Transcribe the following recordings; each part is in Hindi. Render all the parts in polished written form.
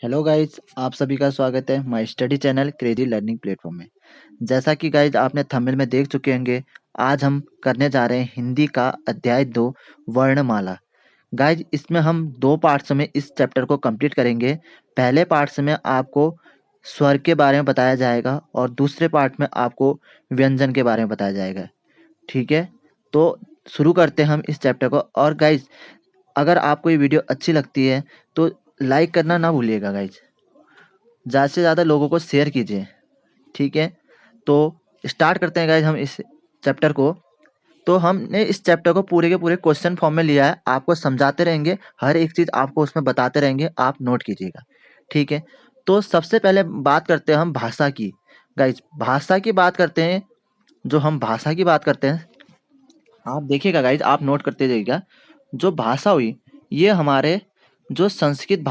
हेलो गाइज, आप सभी का स्वागत है my study channel crazy learning platform में। जैसा कि गाइज आपने थंबनेल में देख चुके होंगे, आज हम करने जा रहे हैं हिंदी का अध्याय 2 वर्णमाला। गाइज इसमें हम 2 पार्ट्स में इस चैप्टर को कंप्लीट करेंगे। पहले पार्ट्स में आपको स्वर के बारे में बताया जाएगा और दूसरे पार्ट में आपको व्यंजन के बारे में बताया जाएगा। ठीक है, तो शुरू करते हैं हम इस चैप्टर को। और गाइज अगर आपको ये वीडियो अच्छी लगती है तो लाइक करना ना भूलिएगा गाइज। ज़्यादा से ज़्यादा लोगों को शेयर कीजिए। ठीक है, तो स्टार्ट करते हैं गाइज हम इस चैप्टर को। तो हमने इस चैप्टर को पूरे के पूरे क्वेश्चन फॉर्म में लिया है, आपको समझाते रहेंगे, हर एक चीज़ आपको उसमें बताते रहेंगे, आप नोट कीजिएगा। ठीक है, तो सबसे पहले बात करते हैं हम भाषा की। गाइज भाषा की बात करते हैं, जो हम भाषा की बात करते हैं, आप देखिएगा गाइज, आप नोट करते जाइएगा। जो भाषा हुई, ये हमारे जो संस्कृत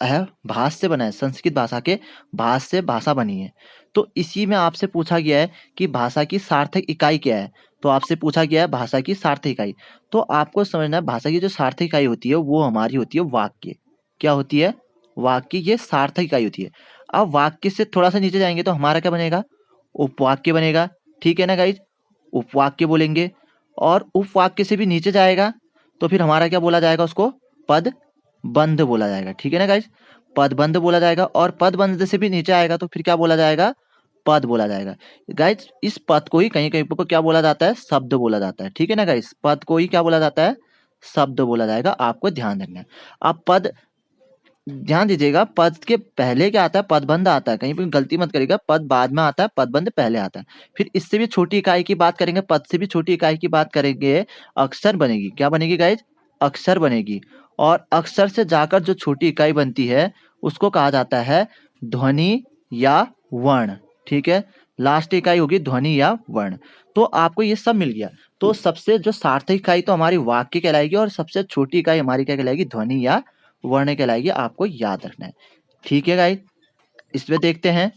है, भाष से बना है, संस्कृत भाषा के भाष से भाषा बनी है। तो इसी में आपसे पूछा गया है कि भाषा की सार्थक इकाई क्या है। तो आपसे पूछा गया है भाषा की सार्थक इकाई। तो आपको समझना है भाषा की जो सार्थक इकाई होती है वो हमारी होती है वाक्य। क्या होती है? वाक्य, ये सार्थक इकाई होती है। अब वाक्य से थोड़ा सा नीचे जाएंगे तो हमारा क्या बनेगा? उपवाक्य बनेगा। ठीक है ना गाइज, उपवाक्य बोलेंगे। और उपवाक्य से भी नीचे जाएगा तो फिर हमारा क्या बोला जाएगा? उसको पद बंध बोला जाएगा। ठीक है ना गाइज, पद बंध बोला जाएगा। और पद बंध से भी नीचे आएगा तो फिर क्या बोला जाएगा? पद बोला जाएगा। गाइज इस पद को ही कहीं कहीं पर क्या बोला जाता है? शब्द बोला जाता है। ठीक है ना गाइज, पद को ही क्या बोला जाता है? शब्द बोला जाएगा। आपको ध्यान रखना है। अब पद, ध्यान दीजिएगा, पद के पहले क्या आता है? पदबंध आता है। कहीं पर गलती मत करिएगा, पद बाद में आता है, पदबंध पहले आता है। फिर इससे भी छोटी इकाई की बात करेंगे, पद से भी छोटी इकाई की बात करेंगे, अक्षर बनेगी। क्या बनेगी गाइज? अक्षर बनेगी। और अक्षर से जाकर जो छोटी इकाई बनती है उसको कहा जाता है ध्वनि या वर्ण। ठीक है, लास्ट इकाई होगी ध्वनि या वर्ण। तो आपको ये सब मिल गया। तो सबसे जो सार्थक इकाई तो हमारी वाक्य कहलाएगी और सबसे छोटी इकाई हमारी क्या कहलाएगी? ध्वनि या वर्ण कहलाएगी। आपको याद रखना है। ठीक है गाइस, इसमें देखते हैं।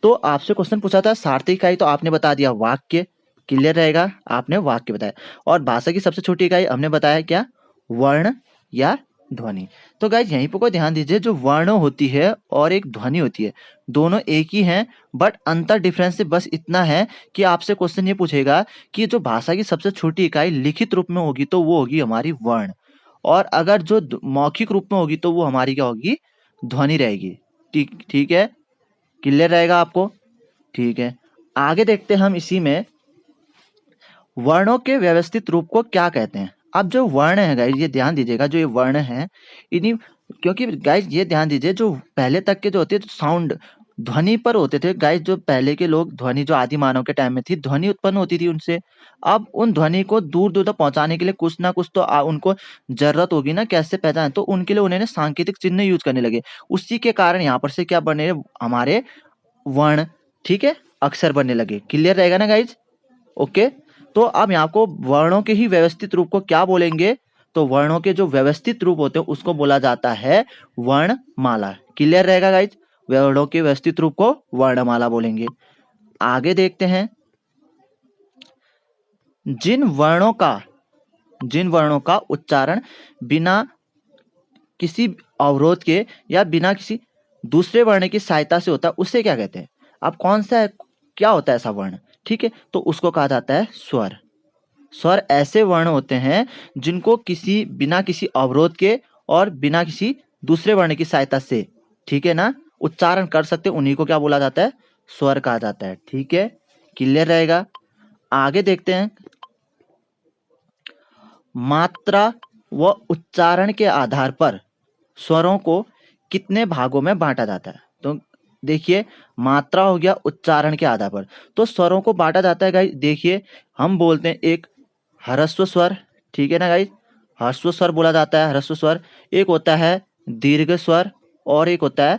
तो आपसे क्वेश्चन पूछा था सार्थक इकाई, तो आपने बता दिया वाक्य। क्लियर रहेगा, आपने वाक्य बताया। और भाषा की सबसे छोटी इकाई हमने बताया क्या? वर्ण या ध्वनि। तो गाइज यहीं पर को ध्यान दीजिए, जो वर्ण होती है और एक ध्वनि होती है, दोनों एक ही हैं, बट अंतर डिफरेंस से बस इतना है कि आपसे क्वेश्चन ये पूछेगा कि जो भाषा की सबसे छोटी इकाई लिखित रूप में होगी तो वो होगी हमारी वर्ण, और अगर जो मौखिक रूप में होगी तो वो हमारी क्या होगी? ध्वनि रहेगी। ठीक ठीक है, क्लियर रहेगा आपको? ठीक है, आगे देखते हैं हम इसी में, वर्णों के व्यवस्थित रूप को क्या कहते हैं। अब जो वर्ण है गाइज, ये ध्यान दीजिएगा, जो ये वर्ण है इन्हीं, क्योंकि गाइज ये ध्यान दीजिए, जो पहले तक के जो होते थे साउंड, ध्वनि पर होते थे गाइज। जो पहले के लोग, ध्वनि जो आदि मानव के टाइम में थी, ध्वनि उत्पन्न होती थी उनसे। अब उन ध्वनि को दूर दूर तक पहुंचाने के लिए कुछ ना कुछ तो उनको जरूरत होगी ना, कैसे पहचाने, तो उनके लिए उन्होंने सांकेतिक चिन्ह यूज करने लगे। उसी के कारण यहाँ पर से क्या बने? हमारे वर्ण। ठीक है, अक्षर बनने लगे। क्लियर रहेगा ना गाइज? ओके, तो अब यहाँ को वर्णों के ही व्यवस्थित रूप को क्या बोलेंगे? तो वर्णों के जो व्यवस्थित रूप होते हैं उसको बोला जाता है वर्णमाला। क्लियर रहेगा गाइज? वर्णों के व्यवस्थित रूप को वर्णमाला बोलेंगे। आगे देखते हैं, जिन वर्णों का उच्चारण बिना किसी अवरोध के या बिना किसी दूसरे वर्ण की सहायता से होता है उसे क्या कहते हैं? अब कौन सा है, क्या होता है ऐसा वर्ण? ठीक है, तो उसको कहा जाता है स्वर। स्वर ऐसे वर्ण होते हैं जिनको किसी बिना किसी अवरोध के और बिना किसी दूसरे वर्ण की सहायता से, ठीक है ना, उच्चारण कर सकते, उन्हीं को क्या बोला जाता है? स्वर कहा जाता है। ठीक है, क्लियर रहेगा? आगे देखते हैं, मात्रा व उच्चारण के आधार पर स्वरों को कितने भागों में बांटा जाता है? तो देखिए, मात्रा हो गया उच्चारण के आधार पर, तो स्वरों को बांटा जाता है गाइस। देखिए, हम बोलते हैं एक ह्रस्व स्वर, ठीक है ना गाइस, ह्रस्व स्वर बोला जाता है, ह्रस्व स्वर। एक होता है दीर्घ स्वर और एक होता है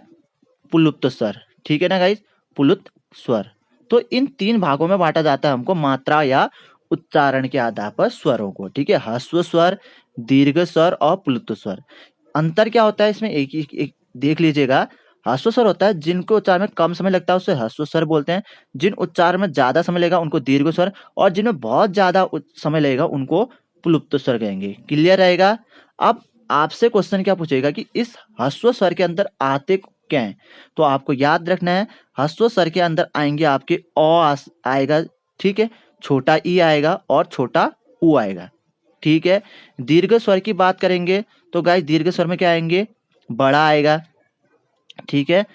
पुल्लुप्त स्वर। ठीक है ना गाइस, पुल्लुप्त स्वर। तो इन 3 भागों में बांटा जाता है हमको मात्रा या उच्चारण के आधार पर स्वरों को। ठीक है, ह्रस्व स्वर, दीर्घ स्वर और पुल्लुप्त स्वर। अंतर क्या होता है इसमें? एक देख लीजिएगा। ह्रस्व स्वर होता है जिनको उच्चारण में कम समय लगता है उसे ह्रस्व स्वर बोलते हैं। जिन उच्चारण में ज्यादा समय लगेगा उनको दीर्घ स्वर, और जिनमें बहुत ज्यादा समय लगेगा उनको पुल्लुप्त स्वर कहेंगे। क्लियर रहेगा? अब आपसे क्वेश्चन क्या पूछेगा कि इस ह्रस्व स्वर के अंदर आते क्या हैं। तो आपको याद रखना है ह्रस्व स्वर के अंदर आएंगे आपके आएगा, ठीक है, छोटा ई आएगा और छोटा ऊ आएगा, ठीक है। दीर्घ स्वर की बात करेंगे तो गाइस दीर्घ स्वर में क्या आएंगे, बड़ा आएगा, ठीक है,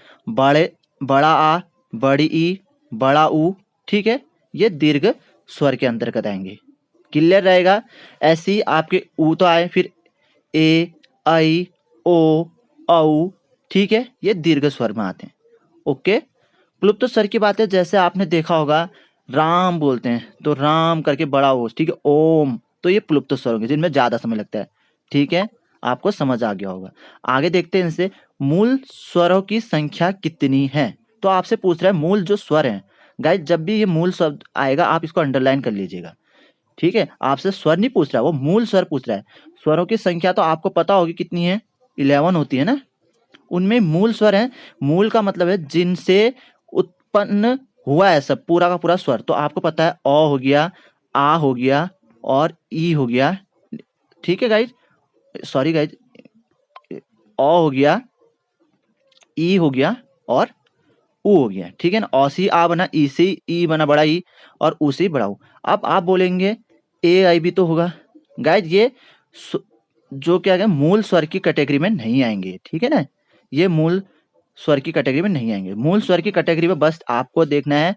बड़ा आ, बड़ी ई, बड़ा ऊ, ठीक है, ये दीर्घ स्वर के अंतर्गत आएंगे। क्लियर रहेगा। ऐसे ही आपके ऊ तो आए, फिर ए, आई, ओ, औ, ठीक है, ये दीर्घ स्वर में आते हैं। ओके। प्लुप्त स्वर की बात है, जैसे आपने देखा होगा राम बोलते हैं तो राम करके बड़ा ओ, ठीक है, ओम, तो ये प्लुप्त स्वर होंगे जिनमें ज्यादा समय लगता है, ठीक है, आपको समझ आ गया होगा। आगे देखते हैं इनसे, मूल स्वरों की संख्या कितनी है। तो आपसे पूछ रहा है मूल जो स्वर हैं। गाइस जब भी ये मूल शब्द आएगा आप इसको अंडरलाइन कर लीजिएगा, ठीक है। आपसे स्वर नहीं पूछ रहा है, वो मूल स्वर पूछ रहा है। स्वरों की संख्या तो आपको पता होगी कितनी है, 11 होती है ना। उनमें मूल स्वर है, मूल का मतलब है जिनसे उत्पन्न हुआ है सब पूरा का पूरा स्वर। तो आपको पता है अ हो गया, आ हो गया और ई हो गया, ठीक है गाइज, सॉरी गाइज, अ हो गया, ई हो गया और ऊ हो गया, ठीक है ना। औ से आ बना, ई से ई बना बड़ा ई और ऊ से बड़ा ऊ। अब आप बोलेंगे ए आई भी तो होगा। गाइज ये जो क्या है मूल स्वर की कैटेगरी में नहीं आएंगे, ठीक है ना, ये मूल स्वर की कैटेगरी में नहीं आएंगे। मूल स्वर की कैटेगरी में बस आपको देखना है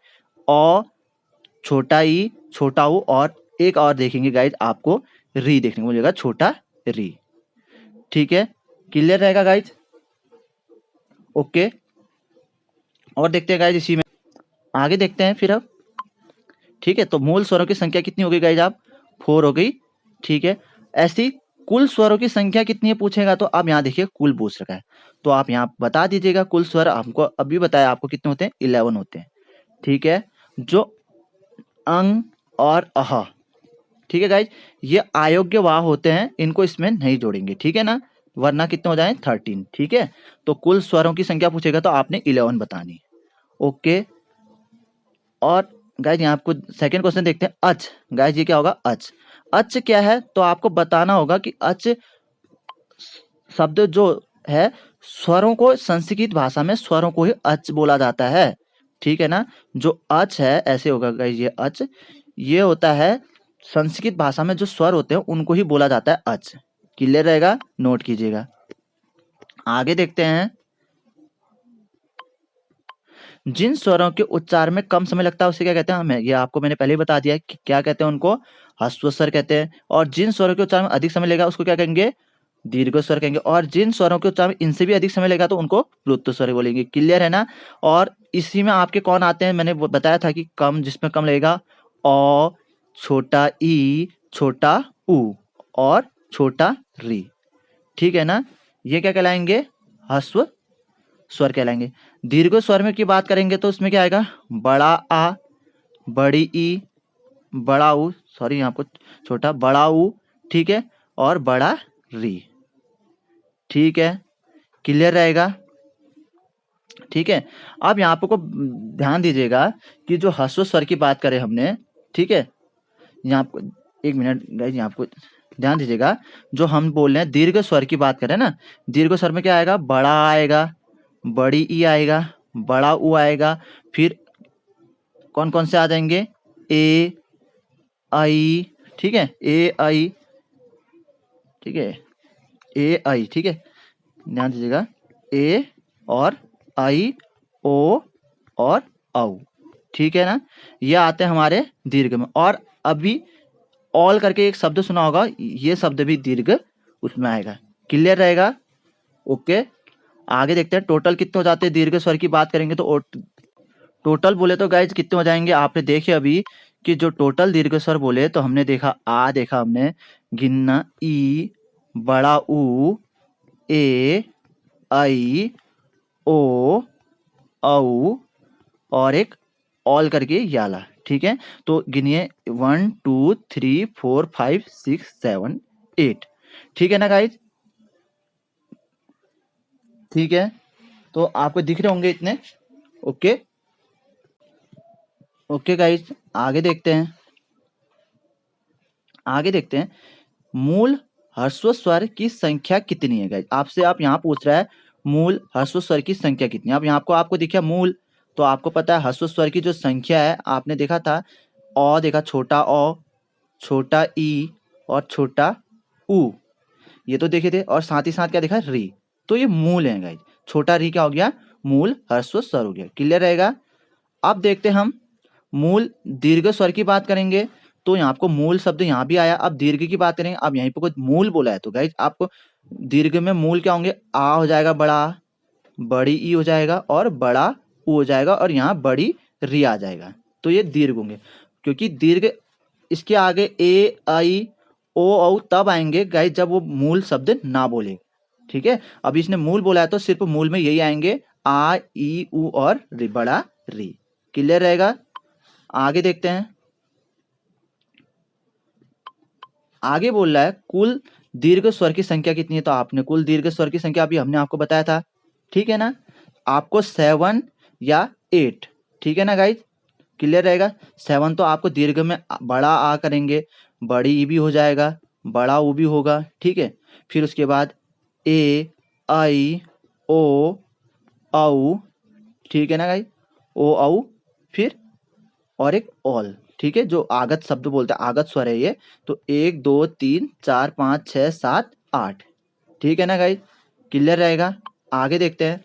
अ, छोटा ई, छोटा ऊ और एक और देखेंगे गाइज आपको री देखने को मिलेगा, छोटा री, ठीक है। क्लियर रहेगा गाइज। ओके। और देखते हैं गाइज इसी में आगे देखते हैं फिर अब, ठीक है। तो मूल स्वरों की संख्या कितनी हो गई गाइज, आप 4 हो गई, ठीक है। ऐसी कुल स्वरों की संख्या कितनी है पूछेगा तो आप यहाँ देखिए कुल पूछ रखा है, तो आप यहाँ बता दीजिएगा कुल स्वर। हमको अभी बताया आपको कितने होते हैं, 11 होते हैं, ठीक है। जो अंग और अह, ठीक है गाइज, ये अयोग्य वाह होते हैं, इनको इसमें नहीं जोड़ेंगे, ठीक है ना, वरना कितने हो जाए 13, ठीक है। तो कुल स्वरों की संख्या पूछेगा तो आपने 11 बतानी है। ओके। और गाइज यहाँ आपको सेकंड क्वेश्चन देखते हैं, अच। गाइज ये क्या होगा, अच। अच क्या है तो आपको बताना होगा कि अच शब्द जो है स्वरों को, संस्कृत भाषा में स्वरों को ही अच बोला जाता है, ठीक है ना। जो अच है ऐसे होगा गाइज, ये अच, ये होता है संस्कृत भाषा में जो स्वर होते हैं उनको ही बोला जाता है अच। क्लियर रहेगा, नोट कीजिएगा। आगे देखते हैं, जिन स्वरों के उच्चारण में कम समय लगता है उसे क्या कहते हैं, हमें ये आपको मैंने पहले ही बता दिया है कि क्या कहते हैं, उनको ह्रस्व स्वर कहते हैं। और जिन स्वरों के उच्चारण में अधिक समय लगेगा उसको क्या कहेंगे, दीर्घ स्वर कहेंगे। और जिन स्वरों के उच्चारण में इनसे भी अधिक समय लगेगा तो उनको प्लुत स्वर बोलेंगे। क्लियर है ना। और इसी में आपके कौन आते हैं, मैंने बताया था कि कम, जिसमें कम लगेगा अ, छोटा ई, छोटा ऊ और छोटा री, ठीक है ना, ये क्या कहलाएंगे, ह्रस्व स्वर कहलाएंगे। दीर्घ स्वर में की बात करेंगे तो उसमें क्या आएगा, बड़ा आ, बड़ी ई, बड़ा ऊ, सॉरी यहाँ आपको छोटा, बड़ा ऊ, ठीक है, और बड़ा री, ठीक है। क्लियर रहेगा, ठीक है। अब यहाँ आपको ध्यान दीजिएगा कि जो ह्रस्व स्वर की बात करें हमने, ठीक है, यहाँ आपको एक मिनट गाइस, यहाँ आपको ध्यान दीजिएगा, जो हम बोल रहे हैं दीर्घ स्वर की बात करें ना, दीर्घ स्वर में क्या आएगा, बड़ा आएगा, बड़ी ई आएगा, बड़ा ऊ आएगा, फिर कौन कौन से आ जाएंगे, ए, आई, ठीक है, ए आई, ठीक है, ए आई, ठीक है, ध्यान दीजिएगा, ए और आई, ओ और औ, ठीक है ना, ये आते हैं हमारे दीर्घ में। और अभी ऑल करके एक शब्द सुना होगा, ये शब्द भी दीर्घ उसमें आएगा। क्लियर रहेगा। ओके। आगे देखते हैं टोटल कितने हो जाते हैं, दीर्घ स्वर की बात करेंगे तो टोटल बोले तो गाइज कितने हो जाएंगे, आपने देखे अभी कि जो टोटल दीर्घ स्वर बोले तो हमने देखा आ, देखा हमने गिनना, ई, बड़ा ऊ, ए, आई, ओ, औ और एक ऑल करके याला, ठीक है। तो गिनिए 1 2 3 4 5 6 7 8, ठीक है ना गाइज, ठीक है। तो आपको दिख रहे होंगे इतने। ओके। ओके गाइज, आगे देखते हैं, आगे देखते हैं, मूल ह्रस्व स्वर की संख्या कितनी है गाइज, आपसे आप यहाँ पूछ रहा है मूल ह्रस्व स्वर की संख्या कितनी है। अब यहाँ आपको दिखा मूल, तो आपको पता है ह्रस्व स्वर की जो संख्या है, आपने देखा था अ देखा, छोटा अ, छोटा ई और छोटा ऊ, ये तो देखे थे, और साथ ही साथ क्या देखा, री। तो ये मूल है गाइज, छोटा री क्या हो गया, मूल ह्रस्व स्वर हो गया। क्लियर रहेगा। अब देखते हैं हम मूल दीर्घ स्वर की बात करेंगे, तो यहाँ आपको मूल शब्द यहाँ भी आया। अब दीर्घ की बात करेंगे, अब यहीं पे कुछ मूल बोला है, तो गाइज आपको दीर्घ में मूल क्या होंगे, आ हो जाएगा बड़ा, बड़ी ई हो जाएगा और बड़ा ऊ हो जाएगा, और यहाँ बड़ी री आ जाएगा। तो ये दीर्घ होंगे, क्योंकि दीर्घ इसके आगे ए आई ओ औ तब आएंगे गाइज जब वो मूल शब्द ना बोले। ठीक है, अब इसने मूल बोला है तो सिर्फ मूल में यही आएंगे, आ ई ऊ और री, बड़ा री। क्लियर रहेगा। आगे देखते हैं, आगे बोल रहा है कुल दीर्घ स्वर की संख्या कितनी है। तो आपने कुल दीर्घ स्वर की संख्या अभी हमने आपको बताया था, ठीक है ना, आपको 7 या 8, ठीक है ना गाइज। क्लियर रहेगा। 7 तो आपको दीर्घ में बड़ा आ करेंगे, बड़ी ई भी हो जाएगा, बड़ा ऊ भी होगा, ठीक है। फिर उसके बाद ए आई ओ औ, ठीक है ना गाइज, ओ औ, फिर और एक ऑल, ठीक है, जो आगत शब्द बोलते हैं, आगत स्वर है ये। तो 1 2 3 4 5 6 7 8, ठीक है ना गाइज। क्लियर रहेगा। आगे देखते हैं,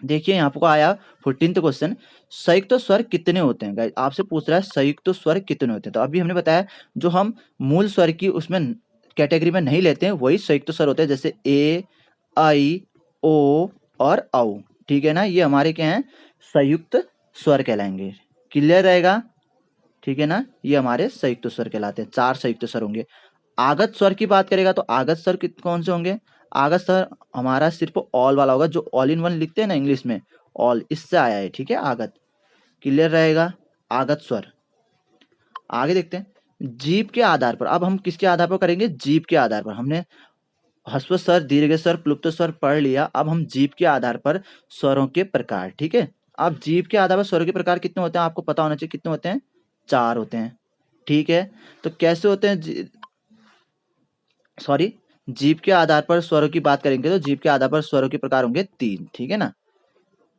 देखिए यहाँ आपको आया 14th क्वेश्चन, संयुक्त स्वर कितने होते हैं गाइज, आपसे पूछ रहा है संयुक्त स्वर कितने होते हैं। तो अभी हमने बताया जो हम मूल स्वर की उसमें कैटेगरी में नहीं लेते हैं वही संयुक्त स्वर होते हैं, जैसे ए आई ओ और औ, ठीक है ना, ये हमारे क्या हैं, संयुक्त स्वर कहलाएंगे। क्लियर रहेगा, ठीक है ना, ये हमारे संयुक्त स्वर कहलाते हैं, 4 संयुक्त स्वर होंगे। आगत स्वर की बात करेगा तो आगत स्वर कौन से होंगे, आगत स्वर हमारा सिर्फ ऑल वाला होगा, जो ऑल इन वन लिखते हैं ना इंग्लिश में, ऑल, इससे आया है, ठीक है, आगत। क्लियर रहेगा, आगत स्वर। आगे देखते हैं जीभ के आधार पर, अब हम किसके आधार पर करेंगे, जीभ के आधार पर। हमने ह्रस्व स्वर, दीर्घ स्वर, प्लुप्त स्वर पढ़ लिया, अब हम जीभ के आधार पर स्वरों के प्रकार, ठीक है। अब जीभ के आधार पर स्वरों के प्रकार कितने होते हैं, आपको पता होना चाहिए, कितने होते हैं, 4 होते हैं, ठीक है। तो कैसे होते हैं, सॉरी, जीभ के आधार पर स्वरों की बात करेंगे तो जीभ के आधार पर स्वरों के प्रकार होंगे 3, ठीक है ना,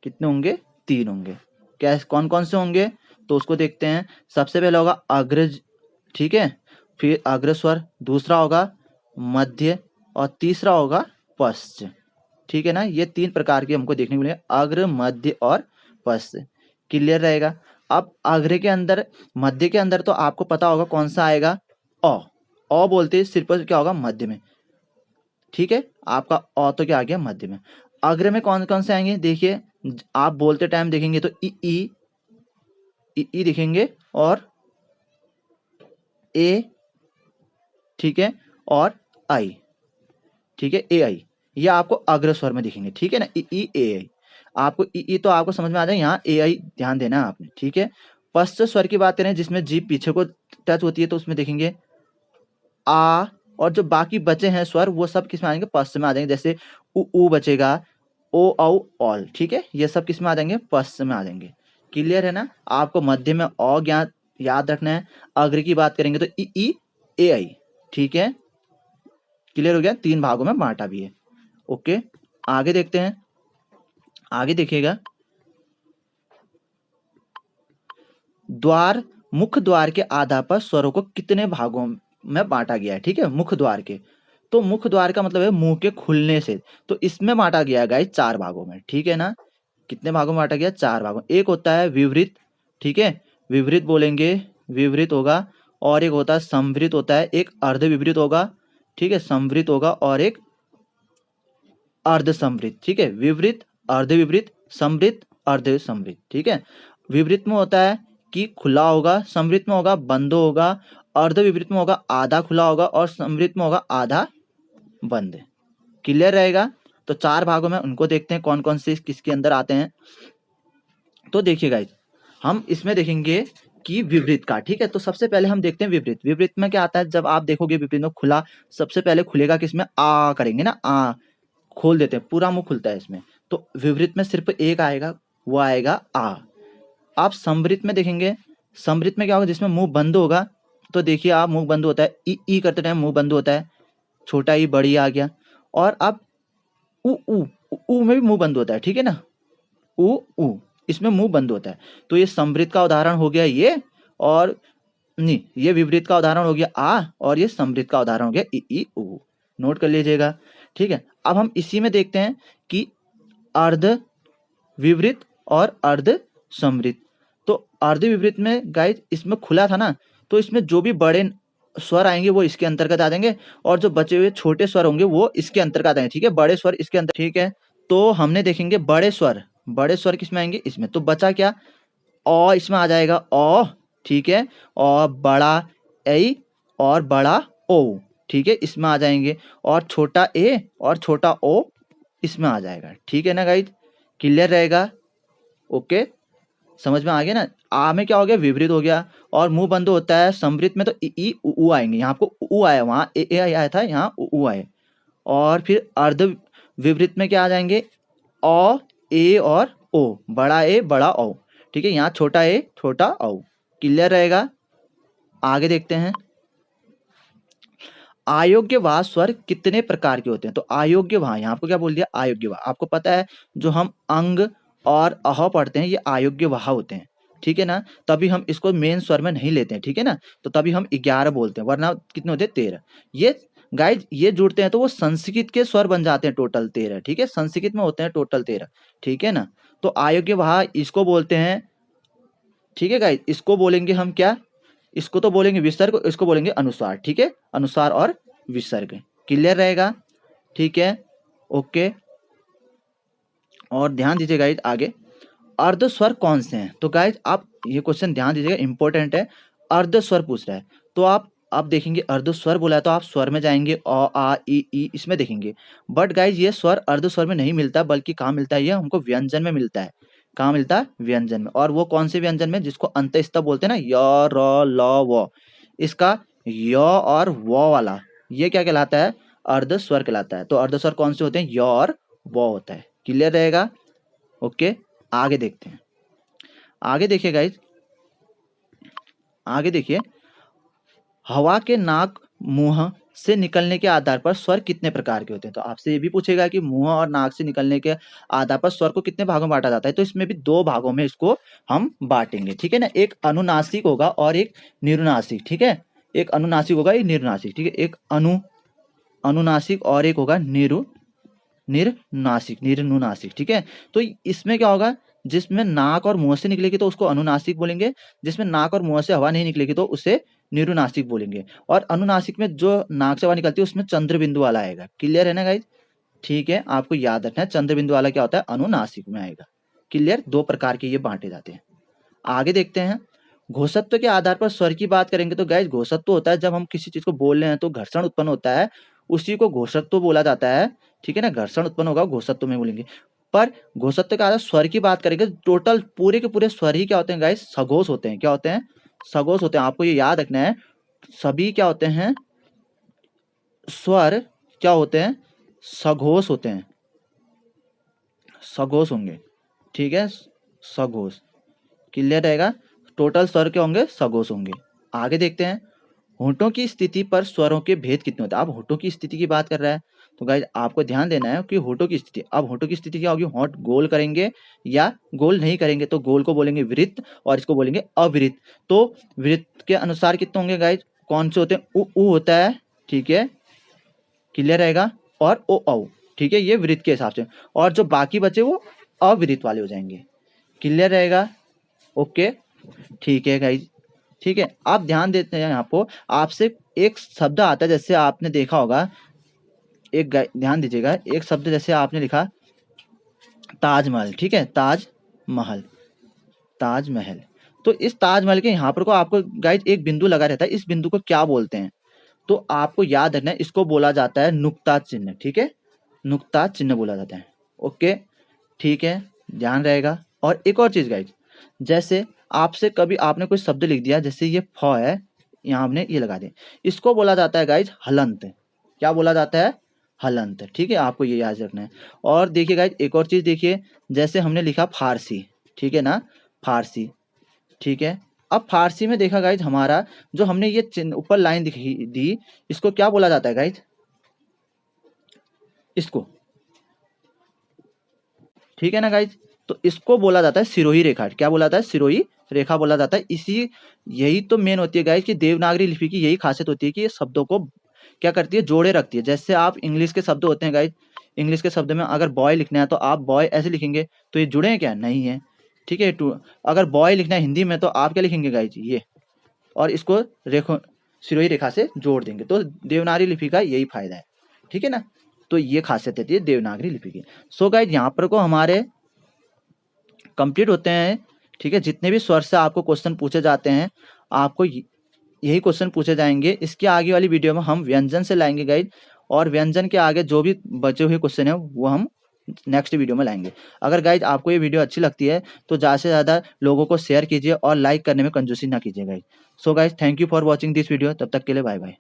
कितने होंगे, 3 होंगे। क्या कौन कौन से होंगे, तो उसको देखते हैं। सबसे पहले होगा अग्रज, ठीक है, फिर अग्र स्वर, दूसरा होगा मध्य, और तीसरा होगा पश्च, ठीक है ना। ये 3 प्रकार के हमको देखने को मिलेंगे, अग्र मध्य और पश्च। क्लियर रहेगा। अब अग्र के अंदर, मध्य के अंदर तो आपको पता होगा कौन सा आएगा, अ बोलते हैं, सिर पर क्या होगा, मध्य में, ठीक है, आपका अ तो क्या आ गया, मध्य में। अग्र में कौन कौन से आएंगे, देखिए आप बोलते टाइम देखेंगे तो ई दिखेंगे, और ए, ठीक है, और आई, ठीक है, ए आई, ये आपको अग्र स्वर में दिखेंगे, ठीक है ना, ई ए आई। आपको ई तो आपको समझ में आ जाए, यहाँ ए आई ध्यान देना है आपने, ठीक है। पश्च स्वर की बात करें जिसमें जीभ पीछे को टच होती है, तो उसमें देखेंगे आ, और जो बाकी बचे हैं स्वर वो सब किस में आएंगे, पश्च में आ जाएंगे, जैसे उ बचेगा, ओ औ ऑल, ठीक है, ये सब किस में आ जाएंगे, पश्च में आ जाएंगे। क्लियर है ना। आपको मध्य में अ ज्ञात याद रखना है। अग्र की बात करेंगे तो ई ए आई, ठीक है। क्लियर हो गया, 3 भागों में बांटा भी है। ओके, आगे देखते हैं, आगे देखिएगा, द्वार, मुख्य द्वार के आधार पर स्वरों को कितने भागों में बांटा गया है, ठीक है, मुख्य द्वार के। तो मुख्य द्वार का मतलब है मुंह के खुलने से, तो इसमें बांटा गया है गाइस 4 भागों में, ठीक है ना। कितने भागों में बांटा गया, 4 भागों। एक होता है विवृत, ठीक है, विवृत बोलेंगे, विवृत होगा, और एक होता है संवृत होता है, एक अर्ध विवृत होगा, ठीक है, संवृत होगा, और एक अर्ध संवृत, ठीक है, विवृत, अर्ध विवृत, संवृत, अर्ध संवृत, ठीक है। विवृत में होता है कि खुला होगा, संवृत में होगा बंद होगा, अर्ध विवृत में होगा आधा खुला होगा, और संवृत में होगा आधा बंद। क्लियर रहेगा। तो 4 भागों में उनको देखते हैं कौन कौन से किसके अंदर आते हैं। तो देखिए गाइस, हम इसमें देखेंगे कि विवृत का, ठीक है। तो सबसे पहले हम देखते हैं विवृत। विवृत में क्या आता है, जब आप देखोगे विवृत में खुला, सबसे पहले खुलेगा किसमें, आ करेंगे ना, आ खोल देते हैं, पूरा मुंह खुलता है इसमें। तो विवृत में सिर्फ एक आएगा, वो आएगा आ। आप संवृत में देखेंगे, संवृत में क्या होगा, जिसमें मुंह बंद होगा, तो देखिए आप मुंह बंद होता है, ई करते टाइम मुंह बंद होता है, छोटा ई बड़ी आ गया। और अब उ ऊ ऊ में भी मुंह बंद होता है, ठीक है ना, उ ऊ इसमें मुंह बंद होता है। तो ये समृद्ध का उदाहरण हो गया ये, और नहीं ये विपरीत का उदाहरण हो गया आ, और ये समृद्ध का उदाहरण हो गया इ ई उ। नोट कर लीजिएगा, ठीक है। अब हम इसी में देखते हैं कि अर्ध विपरीत और अर्ध समृद्ध। तो अर्ध विपरीत में गाइज इसमें खुला था ना, तो इसमें जो भी बड़े स्वर आएंगे वो इसके अंतर्गत आ जाएंगे, और जो बचे हुए छोटे स्वर होंगे वो इसके अंतर्गत आ जाएंगे, ठीक है, बड़े स्वर इसके अंदर, ठीक है। तो हमने देखेंगे बड़े स्वर किसमें आएंगे, इसमें। तो बचा क्या, अ इसमें आ जाएगा अ, ठीक है, और बड़ा ऐ और बड़ा ओ, ठीक है, इसमें आ जाएंगे। और छोटा ए और छोटा ओ इसमें आ जाएगा, ठीक है ना गाइज, क्लियर रहेगा, ओके, समझ में आ गया ना। आ में क्या हो गया, विपरीत हो गया, और मुंह बंद होता है समृद्ध में, तो ई ई उ ऊ आएंगे, यहाँ आपको उ आया, वहाँ ए आया था, यहाँ उ आए। और फिर अर्ध विपरीत में क्या आ जाएंगे, अ ए और ओ, बड़ा ए बड़ा ओ, ठीक है, यहाँ छोटा ए छोटा ओ, क्लियर रहेगा। आगे देखते हैं, अयोग्यवाह स्वर कितने प्रकार के होते हैं। तो अयोग्यवाह, यहाँ आपको क्या बोल दिया, अयोग्यवाह। आपको पता है जो हम अंग और अह पढ़ते हैं ये अयोग्यवाह होते हैं, ठीक है ना, तभी हम इसको मेन स्वर में नहीं लेते हैं, ठीक है ना, तो तभी हम 11 बोलते हैं, वरना कितने होते हैं, 13। ये गाइज ये जुड़ते हैं तो वो संस्कृत के स्वर बन जाते हैं टोटल 13, ठीक है, संस्कृत में होते हैं टोटल 13, ठीक है ना। तो अयोग्यवाह इसको बोलते हैं, ठीक है गाइज, इसको बोलेंगे हम क्या, इसको तो बोलेंगे विसर्ग, इसको बोलेंगे अनुस्वार, ठीक है, अनुस्वार और विसर्ग, क्लियर रहेगा, ठीक है, ओके। और ध्यान दीजिए गाइज आगे, अर्ध स्वर कौन से हैं। तो गाइज आप ये क्वेश्चन ध्यान दीजिएगा, इंपॉर्टेंट है, अर्ध स्वर पूछ रहा है। तो आप देखेंगे अर्ध स्वर बोला है तो आप स्वर में जाएंगे, अ आ ई इसमें देखेंगे। बट गाइज ये स्वर अर्ध स्वर में नहीं मिलता, बल्कि कहाँ मिलता है, ये हमको व्यंजन में मिलता है। कहाँ मिलता है, व्यंजन में। और वो कौन से व्यंजन में, जिसको अंतःस्थ बोलते हैं ना, य र ल व, इसका य और व वाला ये क्या कहलाता है, अर्ध स्वर कहलाता है। तो अर्ध स्वर कौन से होते हैं, य और व होता है, क्लियर रहेगा, ओके। आगे देखते हैं, आगे देखिए गाइज, आगे देखिए, हवा के नाक मुंह से निकलने के आधार पर स्वर कितने प्रकार के होते हैं। तो आपसे ये भी पूछेगा कि मुंह और नाक से निकलने के आधार पर स्वर को कितने भागों में बांटा जाता है। तो इसमें भी 2 भागों में इसको हम बांटेंगे, ठीक है ना, एक अनुनासिक होगा और एक निरुनासिक, ठीक है, एक अनुनासिक होगा एक निरुनासिक, ठीक है, एक अनुनासिक और एक होगा निर्नुनासिक, ठीक है। तो इसमें क्या होगा, जिसमें नाक और मुंह से निकलेगी तो उसको अनुनासिक बोलेंगे, जिसमें नाक और मुंह से हवा नहीं निकलेगी तो उसे निरुनासिक बोलेंगे। और अनुनासिक में जो नाक से हवा निकलती है उसमें चंद्र बिंदु वाला आएगा, क्लियर है ना गाइज, ठीक है, आपको याद रखना है चंद्र बिंदु वाला क्या होता है, अनुनासिक में आएगा, क्लियर। 2 प्रकार के ये बांटे जाते हैं। आगे देखते हैं, घोषत्व के आधार पर स्वर की बात करेंगे। तो गाइज घोषत्व होता है जब हम किसी चीज को बोल रहे हैं तो घर्षण उत्पन्न होता है, उसी को घोषत्व बोला जाता है, ठीक है ना, घर्षण उत्पन्न होगा घोषत्व में बोलेंगे। पर घोषत्व के आधार स्वर की बात करेंगे, टोटल पूरे के पूरे स्वर ही क्या होते हैं गाइज, सघोष होते हैं। क्या होते हैं, सघोष होते हैं। आपको ये याद रखना है, सभी क्या होते हैं, स्वर क्या होते हैं, सघोष होते हैं, सघोष होंगे, ठीक है, सघोष, क्लियर रहेगा, टोटल स्वर क्या होंगे, सघोष होंगे। आगे देखते हैं, होठों की स्थिति पर स्वरों के भेद कितने होते हैं। आप होठों की स्थिति की बात कर रहा है तो गाइज आपको ध्यान देना है कि होठों की स्थिति, अब होठों की स्थिति क्या होगी, होठ गोल करेंगे या गोल नहीं करेंगे। तो गोल को बोलेंगे वृत्त और इसको बोलेंगे अवृत्त। तो वृत्त के अनुसार कितने होंगे गाइज, कौन से होते हैं, उ होता है, ठीक है, क्लियर रहेगा, और ओ औ, ठीक है, ये वृत्त के हिसाब से। और जो बाकी बचे वो अवृत्त वाले हो जाएंगे, क्लियर रहेगा, ओके, ठीक है गाइज, ठीक है। आप ध्यान देते हैं, यहाँ पर आपसे एक शब्द आता है, जैसे आपने देखा होगा, एक ध्यान दीजिएगा, एक शब्द जैसे आपने लिखा ताजमहल, ठीक है, ताजमहल, ताजमहल। तो इस ताजमहल के यहाँ पर को आपको गाइज एक बिंदु लगा रहता है, इस बिंदु को क्या बोलते हैं। तो आपको याद रखना है, इसको बोला जाता है नुक्ता चिन्ह, ठीक है, नुक्ता चिन्ह बोला जाता है, ओके, ठीक है, ध्यान रहेगा। और एक और चीज गाइज, जैसे आपसे कभी आपने कोई शब्द लिख दिया, जैसे ये फ है, यहाँ हमने ये लगा दिया, इसको बोला जाता है गाइज हलंत। क्या बोला जाता है, हलंत, ठीक है, आपको ये याद रखना है। और देखिए गाइज एक और चीज देखिए, जैसे हमने लिखा फारसी, ठीक है ना, फारसी, ठीक है। अब फारसी में देखा गाइज, हमारा जो हमने ये ऊपर लाइन दी, इसको क्या बोला जाता है गाइज, इसको, ठीक है ना गाइज। तो इसको बोला जाता है सिरोही रेखा। क्या बोला जाता है? सिरोही रेखा बोला जाता है। इसी यही तो मेन होती है गाइज कि देवनागरी लिपि की यही खासियत होती है कि ये शब्दों को क्या करती है, जोड़े रखती है। जैसे आप इंग्लिश के शब्द होते हैं गाइज, इंग्लिश के शब्द में अगर बॉय लिखना है तो आप बॉय ऐसे लिखेंगे, तो ये जुड़े हैं क्या? नहीं है, ठीक है। टू अगर बॉय लिखना है हिंदी में तो आप क्या लिखेंगे गाइज? ये, और इसको रेखो सिरोही रेखा से जोड़ देंगे। तो देवनागरी लिपि का यही फायदा है, ठीक है ना। तो ये खासियत रहती है देवनागरी लिपि की। सो गाइज यहाँ पर को हमारे कंप्लीट होते हैं, ठीक है। जितने भी स्वर से आपको क्वेश्चन पूछे जाते हैं, आपको यही क्वेश्चन पूछे जाएंगे। इसके आगे वाली वीडियो में हम व्यंजन से लाएंगे गाइज, और व्यंजन के आगे जो भी बचे हुए क्वेश्चन है वो हम नेक्स्ट वीडियो में लाएंगे। अगर गाइज आपको ये वीडियो अच्छी लगती है तो ज़्यादा से ज़्यादा लोगों को शेयर कीजिए और लाइक करने में कंजूसी ना कीजिए guys. So guys thank you for watching this video. तब तक के लिए बाय बाय।